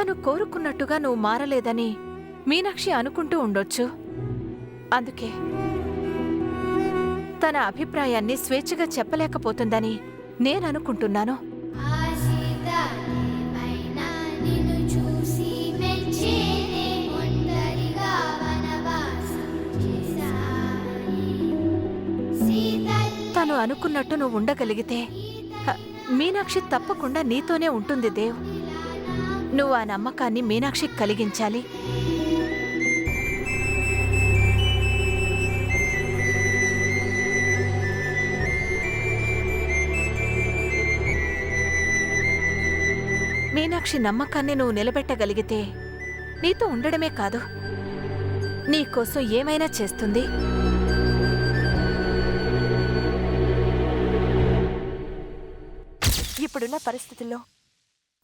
తను కోరుకున్నట్టుగా నువ్వు మారలేదని మీనాక్షి అనుకుంటూ ఉండొచ్చు. అందుకే తన అభిప్రాయాన్ని స్వేచ్ఛగా చెప్పలేకపోతుందని నేననుకుంటున్నాను. తను అనుకున్నట్టు నువ్వు ఉండగలిగితే మీనాక్షి తప్పకుండా నీతోనే ఉంటుంది దేవ్. నువ్వు ఆ నమ్మకాన్ని మీనాక్షికి కలిగించాలి. మీనాక్షి నమ్మకాన్ని నువ్వు నిలబెట్టగలిగితే నీతో ఉండడమే కాదు, నీకోసం ఏమైనా చేస్తుంది. ఇప్పుడున్న పరిస్థితుల్లో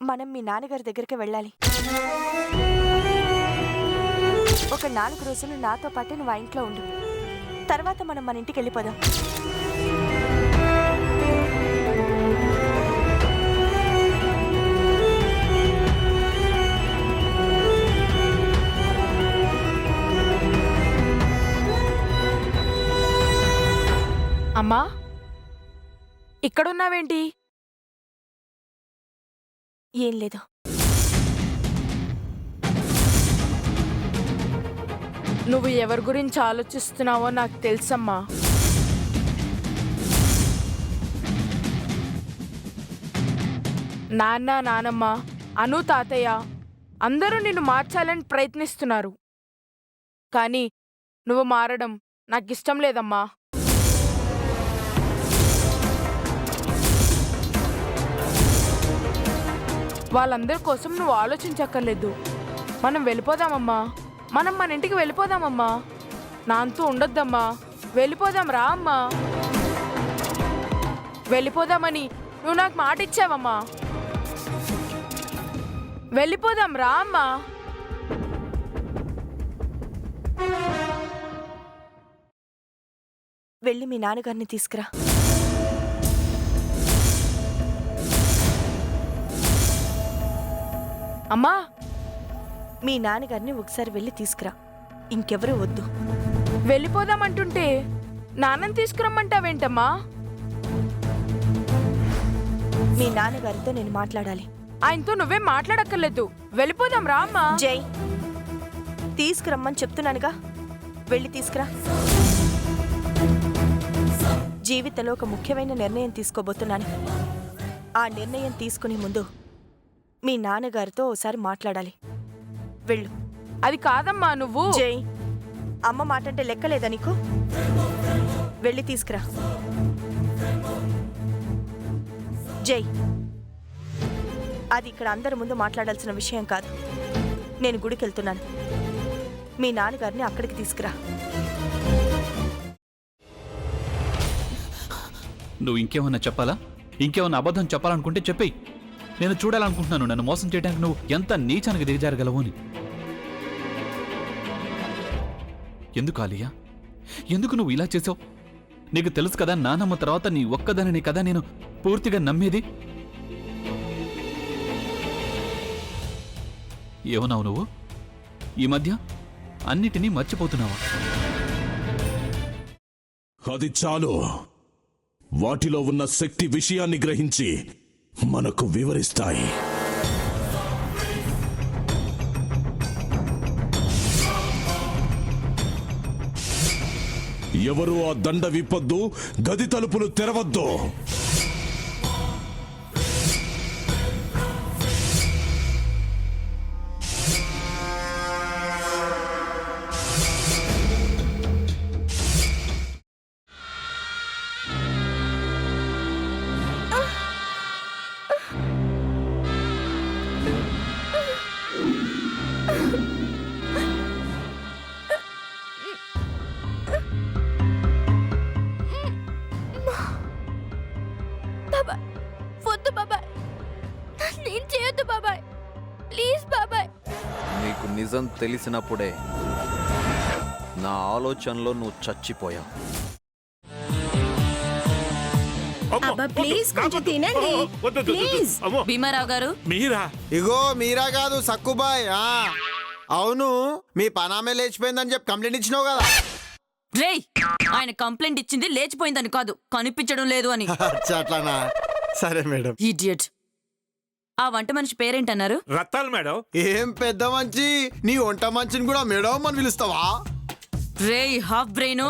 మనం మీ నాన్నగారి దగ్గరికి వెళ్ళాలి. ఒక 4 రోజులు నాతో పాటు నువ్వు ఆ ఇంట్లో ఉండు. తర్వాత మనం మన ఇంటికి వెళ్ళిపోదాం. అమ్మా, ఇక్కడున్నావేంటి? ఏం లేదు. నువ్వు ఎవరి గురించి ఆలోచిస్తున్నావో నాకు తెలుసమ్మా. నాన్న, నానమ్మ, అను, తాతయ్య అందరూ నిన్ను మార్చాలని ప్రయత్నిస్తున్నారు. కానీ నువ్వు మారడం నాకిష్టం లేదమ్మా. వాళ్ళందరి కోసం నువ్వు ఆలోచించక్కర్లేదు. మనం వెళ్ళిపోదామమ్మా. మనం మన ఇంటికి వెళ్ళిపోదామమ్మా. నాంతో ఉండొద్దమ్మా. వెళ్ళిపోదాం రా అమ్మా. వెళ్ళిపోదామని నువ్వు నాకు మాట ఇచ్చావమ్మా. వెళ్ళిపోదాం రా అమ్మా. వెళ్ళి మీ నాన్నగారిని తీసుకురా. అమ్మా, మీ నాన్నగారిని ఒకసారి వెళ్ళి తీసుకురా. ఇంకెవరూ వద్దు. వెళ్ళిపోదామంటుంటే నాన్నని తీసుకురమ్మంటావేంటమ్మా? మీ నాన్నగారితో నేను మాట్లాడాలి. ఆయనతో నువ్వేం మాట్లాడక్కర్లేదు. వెళ్ళిపోదాం రా అమ్మా. జై, తీసుకురమ్మని చెప్తున్నానుగా. వెళ్ళి తీసుకురా. జీవితంలో ఒక ముఖ్యమైన నిర్ణయం తీసుకోబోతున్నాను. ఆ నిర్ణయం తీసుకునే ముందు మీ నాన్నగారితో ఓసారి మాట్లాడాలి. వెళ్ళు. అది కాదమ్మా. నువ్వు జై, అమ్మ మాట అంటే లెక్కలేదా నీకు? వెళ్ళి తీసుకురా. జై, అది ఇక్కడ అందరి ముందు మాట్లాడాల్సిన విషయం కాదు. నేను గుడికి వెళ్తున్నాను. మీ నాన్నగారిని అక్కడికి తీసుకురా. నువ్వు ఇంకేమన్నా చెప్పాలా? ఇంకేమన్నా అబద్ధం చెప్పాలనుకుంటే చెప్పేయి. నేను చూడాలనుకుంటున్నాను నన్ను మోసం చేయడానికి నువ్వు ఎంత నీచానికి దిగజారగలవు అని. ఎందుకు ఆలియా, ఎందుకు నువ్వు ఇలా చేసావు? నీకు తెలుసు కదా నానమ్మ తర్వాత నీ ఒక్కదానిని కదా నేను పూర్తిగా నమ్మేది. ఏమన్నావు నువ్వు? ఈ మధ్య అన్నిటినీ మర్చిపోతున్నావా? అది చాలు. వాటిలో ఉన్న శక్తి విషయాన్ని గ్రహించి మనకు వివరిస్తాయి. ఎవరు ఆ దండ విప్పొద్దు, గది తలుపులు తెరవద్దు. నీకు నిజం తెలిసినప్పుడే నా ఆలోచనలో నువ్వు చచ్చిపోయావు. అబ్బా ప్లీజ్ కొంచెం తినండి ప్లీజ్. భీమారావు గారు మీరా? ఇగో మీరా కాదు సక్కుబాయ్. అవును, మీ పనామే లేచిపోయిందని చెప్పి కంప్లైంట్ ఇచ్చినావు కదా. రేయ్, ఆయన కంప్లైంట్ ఇచ్చింది లేచిపోయిందని కాదు, కనిపించడం లేదు అని. అట్లానా? సరే మేడం. ఇడియట్. ఆ వంట మనిషి పేరేంటన్నారు? రత్తాలు మేడం. ఏం పెద్ద మంచి, నీ వంట మంచిని కూడా మేడం అని పిలుస్తావా? రేయ్ హాఫ్ బ్రెయిన్,